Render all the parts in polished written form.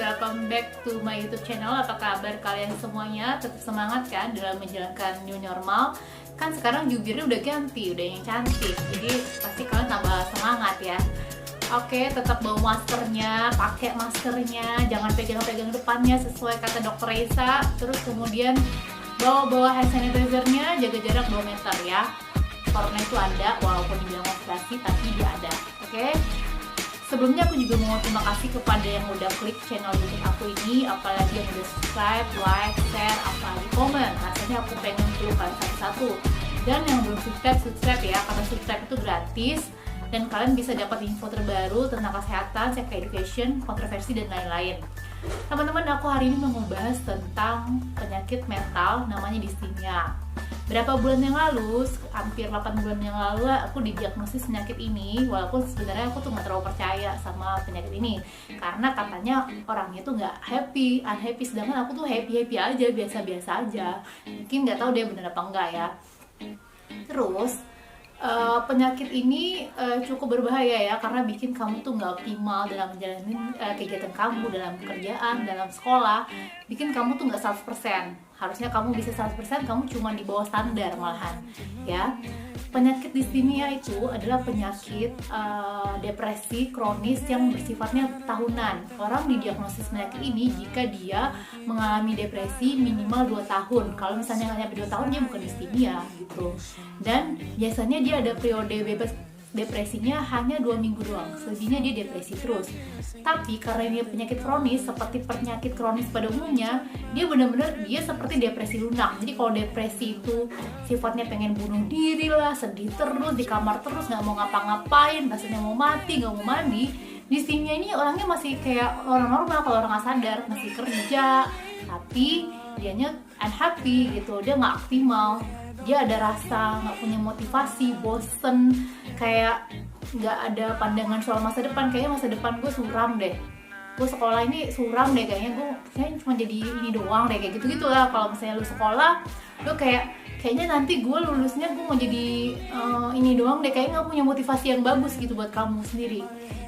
welcome back to my YouTube channel. Apa kabar kalian semuanya? Tetap semangat kan dalam menjalankan new normal? Kan sekarang jubirnya udah ganti, udah yang cantik. Jadi pasti kalian tambah semangat ya. Oke, tetap bawa maskernya, pakai maskernya, jangan pegang-pegang depannya sesuai kata Dokter Reza. Terus kemudian bawa hand sanitizer-nya, jaga jarak 2 meter ya. Corona itu ada, walaupun dibilang operasi, tapi dia ada. Oke? Sebelumnya aku juga mau terima kasih kepada yang udah klik channel YouTube aku ini, apalagi yang udah subscribe, like, share, apalagi komen. Rasanya aku pengen peluk kalian satu-satu. Dan yang belum subscribe ya, karena subscribe itu gratis dan kalian bisa dapat info terbaru tentang kesehatan, sex education, kontroversi dan lain-lain. Teman-teman, aku hari ini mau membahas tentang penyakit mental namanya distimia. Berapa bulan yang lalu, hampir 8 bulan yang lalu aku didiagnosis penyakit ini. Walaupun sebenarnya aku tuh gak terlalu percaya sama penyakit ini, karena katanya orangnya tuh gak happy, unhappy. Sedangkan aku tuh happy-happy aja, biasa-biasa aja. Mungkin gak tahu dia bener apa enggak ya. Terus penyakit ini cukup berbahaya ya, karena bikin kamu tuh nggak optimal dalam menjalani kegiatan kamu, dalam pekerjaan, dalam sekolah. Bikin kamu tuh nggak 100%. Harusnya kamu bisa 100%, kamu cuma di bawah standar malahan ya. Penyakit distimia itu adalah penyakit depresi kronis yang bersifatnya tahunan. Orang didiagnosis penyakit ini jika dia mengalami depresi minimal 2 tahun. Kalau misalnya nggak nyampe 2 tahun, dia bukan distimia gitu. Dan biasanya dia ada periode bebas depresinya hanya 2 minggu doang. Selebihnya dia depresi terus. Tapi karena ini penyakit kronis, seperti penyakit kronis pada umumnya, dia benar-benar dia seperti depresi lunak. Jadi kalau depresi itu sifatnya pengen bunuh diri lah, sedih terus, di kamar terus, nggak mau ngapa-ngapain, rasanya mau mati, nggak mau mandi. Distimia ini orangnya masih kayak orang normal, kalau orang nggak sadar, masih kerja, tapi dianya unhappy gitu, dia nggak optimal. Dia ada rasa nggak punya motivasi, bosen, kayak nggak ada pandangan soal masa depan. Kayaknya masa depan gue suram deh, gue sekolah ini suram deh, kayaknya cuma jadi ini doang deh, kayak gitu-gitu lah. Kalau misalnya lu sekolah, lu kayaknya nanti gue lulusnya gue mau jadi ini doang deh, kayaknya nggak punya motivasi yang bagus gitu buat kamu sendiri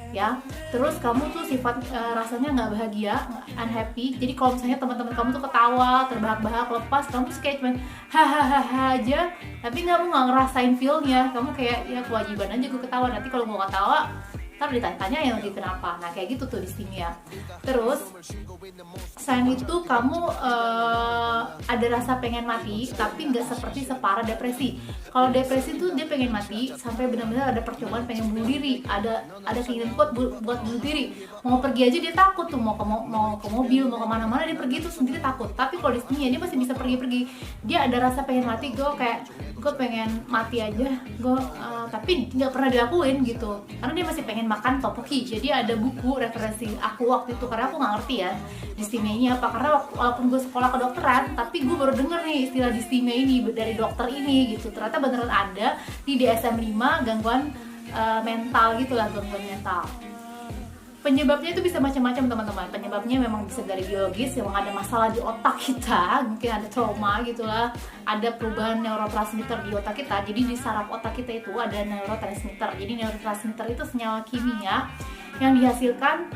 ya. Terus kamu tuh sifat rasanya nggak bahagia, unhappy. Jadi kalau misalnya teman-teman kamu tuh ketawa, terbahak-bahak, lepas, kamu tuh kayak cuman hahaha aja, tapi kamu nggak ngerasain feel-nya. Kamu kayak ya kewajiban aja gue ketawa, nanti kalau gue nggak ketawa ntar ditanya yang lagi kenapa. Nah kayak gitu tuh distimia. Terus selain itu kamu ada rasa pengen mati, tapi nggak seperti separah depresi. Kalau depresi tuh dia pengen mati sampai benar-benar ada percobaan pengen bunuh diri, ada keinginan kuat buat bunuh diri. Mau pergi aja dia takut tuh, mau ke mobil, mau kemana-mana dia pergi tuh sendiri takut. Tapi kalau distimia dia masih bisa pergi-pergi. Dia ada rasa pengen mati, gue pengen mati aja, tapi nggak pernah dilakuin gitu, karena dia masih pengen makan topoki. Jadi ada buku referensi aku waktu itu, karena aku nggak ngerti ya distimia ini apa, karena walaupun gue sekolah kedokteran, tapi gue baru denger nih istilah distimia ini dari dokter ini gitu. Ternyata beneran ada di DSM-5, gangguan mental gitulah, gangguan mental. Penyebabnya itu bisa macam-macam teman-teman. Penyebabnya memang bisa dari biologis, memang ada masalah di otak kita, mungkin ada trauma gitulah, ada perubahan neurotransmitter di otak kita. Jadi di saraf otak kita itu ada neurotransmitter. Jadi neurotransmitter itu senyawa kimia yang dihasilkan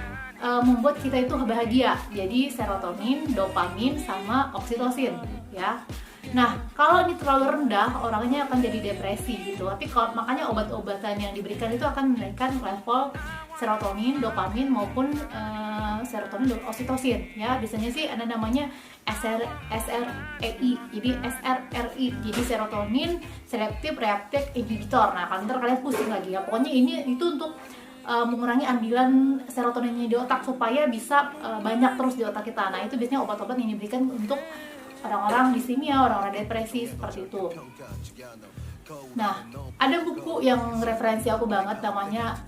membuat kita itu bahagia. Jadi serotonin, dopamin, sama oksitosin ya. Nah, kalau ini terlalu rendah, orangnya akan jadi depresi gitu. Tapi makanya obat-obatan yang diberikan itu akan menaikkan level serotonin, dopamin maupun serotonin dan oksitosin ya. Biasanya sih ada namanya SREI. Jadi SRRI. Jadi serotonin selective reuptake inhibitor. Nah, kalau ntar kalian pusing lagi ya. Pokoknya itu untuk mengurangi ambilan serotoninnya di otak supaya bisa banyak terus di otak kita. Nah, itu biasanya obat-obat yang diberikan untuk orang-orang distimia, orang-orang depresi seperti itu. Nah, ada buku yang referensi aku banget, namanya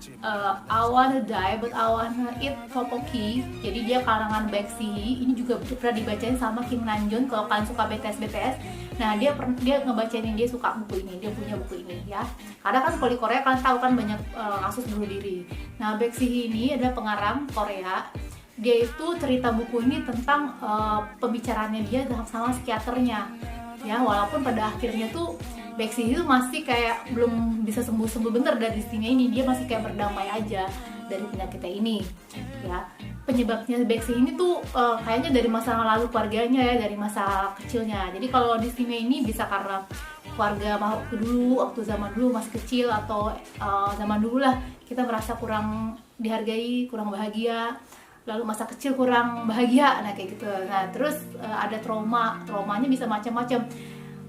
I Wanna Die But I Wanna Eat Tteokbokki. Jadi dia karangan Baek-si. Ini juga pernah dibacain sama Kim Namjoon. Kalau kalian suka BTS, nah dia ngebacain, dia suka buku ini, dia punya buku ini ya. Karena kan kalau di Korea kalian tahu kan banyak kasus bunuh diri. Nah, Baek-si ini adalah pengarang Korea. Dia itu cerita buku ini tentang pembicaraannya dia sama psikiaternya ya. Walaupun pada akhirnya tuh Baek-si itu masih kayak belum bisa sembuh bener dari distimia ini, dia masih kayak berdamai aja dari penyakitnya ini ya. penyebabnya Bexi ini tuh kayaknya dari masa lalu keluarganya ya, dari masa kecilnya. Jadi kalau distimia ini bisa karena keluarga waktu dulu, waktu zaman dulu masih kecil, atau zaman dulu lah kita merasa kurang dihargai, kurang bahagia, lalu masa kecil kurang bahagia, nah kayak gitu. Nah terus ada traumanya bisa macam-macam.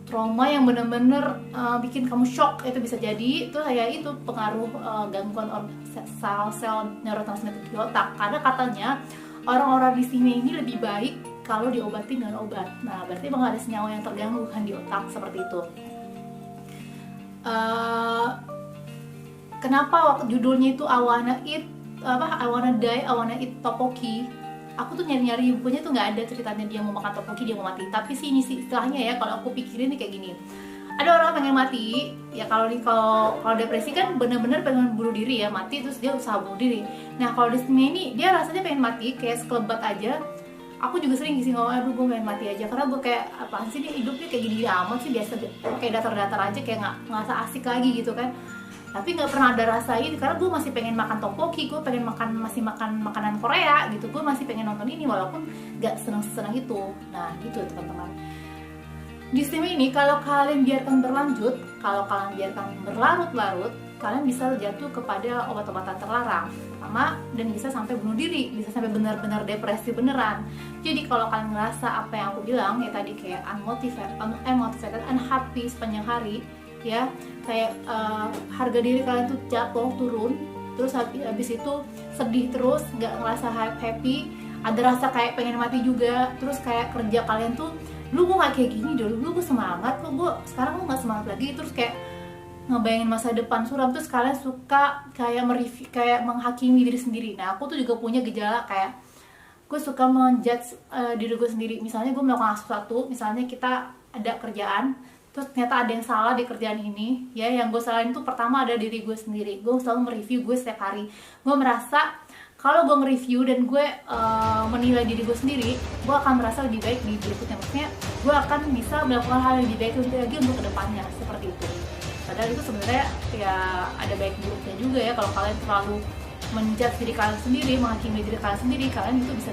Trauma yang bener-bener bikin kamu shock, itu bisa jadi itu kayak itu pengaruh gangguan sel neurotransmitter di otak. Karena katanya orang-orang distimia ini lebih baik kalau diobati dengan obat. Nah berarti emang ada senyawa yang terganggu kan di otak, seperti itu. Kenapa waktu judulnya itu I wanna die, I wanna eat tteokbokki. Aku tuh nyari-nyari bukunya tuh nggak ada ceritanya dia mau makan tteokbokki, dia mau mati. Tapi sih ini sih istilahnya ya, kalau aku pikirin nih kayak gini. Ada orang pengen mati, ya kalau depresi kan bener-bener pengen bunuh diri ya, mati terus dia usaha bunuh diri. Nah kalau di sini ini dia rasanya pengen mati kayak sekelebat aja. Aku juga sering sih ngomong, aduh gue pengen mati aja, karena gue kayak apaan sih nih hidupnya kayak gini amat sih, biasa kayak datar-datar aja, kayak nggak asik lagi gitu kan. Tapi nggak pernah ada rasa ini, karena gue masih pengen makan tteokbokki, gue pengen masih makan makanan Korea gitu, gue masih pengen nonton ini walaupun nggak seneng itu. Nah gitu teman-teman. Distimia ini kalau kalian biarkan berlanjut, kalau kalian biarkan berlarut-larut, kalian bisa jatuh kepada obat-obatan terlarang pertama, dan bisa sampai bunuh diri, bisa sampai benar-benar depresi beneran. Jadi kalau kalian ngerasa apa yang aku bilang ya tadi, kayak unmotivated, unhappy sepanjang hari ya, kayak harga diri kalian tuh jatuh turun, terus habis itu sedih terus, nggak ngerasa happy, ada rasa kayak pengen mati juga, terus kayak kerja kalian tuh lu gue gak kayak gini dulu, gue semangat, gue sekarang gue gak semangat lagi, terus kayak ngebayangin masa depan suram, terus kalian suka kayak kayak menghakimi diri sendiri. Nah aku tuh juga punya gejala kayak gue suka menjudge diri gue sendiri. Misalnya gue melakukan sesuatu, misalnya kita ada kerjaan, terus ternyata ada yang salah di kerjaan ini ya, yang gue salahin tuh pertama ada diri gue sendiri. Gue selalu mereview gue setiap hari. Gue merasa kalau gue nge-review dan gue menilai diri gue sendiri, gue akan merasa lebih baik di berikutnya. Maksudnya gue akan bisa melakukan hal yang lebih baik lagi untuk kedepannya, seperti itu. Padahal itu sebenarnya ya ada baik buruknya juga ya. Kalau kalian terlalu menjudge diri kalian sendiri, menghakimi diri kalian sendiri, kalian itu bisa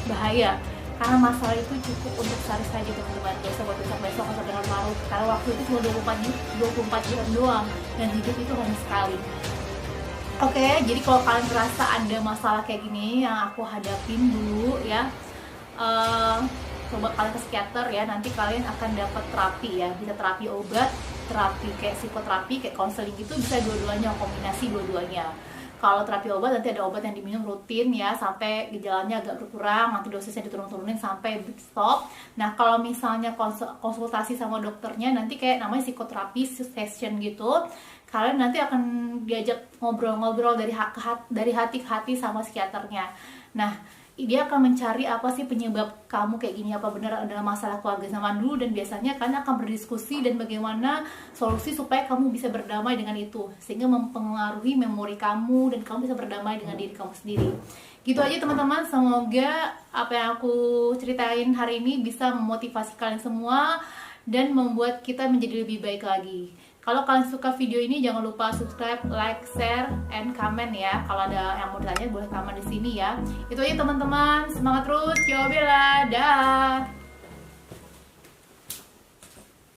bahaya. Karena masalah itu cukup untuk sehari saja teman-teman, gak usah buat besok atau dengan larut. Karena waktu itu cuma 24 jam doang, dan hidup itu hanya sekali. Oke, jadi kalau kalian merasa ada masalah kayak gini yang aku hadapin dulu ya, coba kalian ke psikiater ya, nanti kalian akan dapat terapi ya, bisa terapi obat, terapi kayak psikoterapi, kayak konseling gitu, bisa dua-duanya, kombinasi dua-duanya. Kalau terapi obat nanti ada obat yang diminum rutin ya sampai gejalanya agak berkurang, nanti dosisnya diturun-turunin sampai stop. Nah kalau misalnya konsultasi sama dokternya nanti kayak namanya psikoterapi session gitu, kalian nanti akan diajak ngobrol-ngobrol dari hati ke hati sama psikiaternya. Nah dia akan mencari apa sih penyebab kamu kayak gini, apa benar adalah masalah keluarga zaman dulu, dan biasanya kalian akan berdiskusi dan bagaimana solusi supaya kamu bisa berdamai dengan itu, sehingga mempengaruhi memori kamu dan kamu bisa berdamai dengan diri kamu sendiri. Gitu aja teman-teman, semoga apa yang aku ceritain hari ini bisa memotivasi kalian semua dan membuat kita menjadi lebih baik lagi. Kalau kalian suka video ini jangan lupa subscribe, like, share, and comment ya. Kalau ada yang mau ditanya boleh comment di sini ya. Itu aja teman-teman, semangat terus, Yo Bella, dah.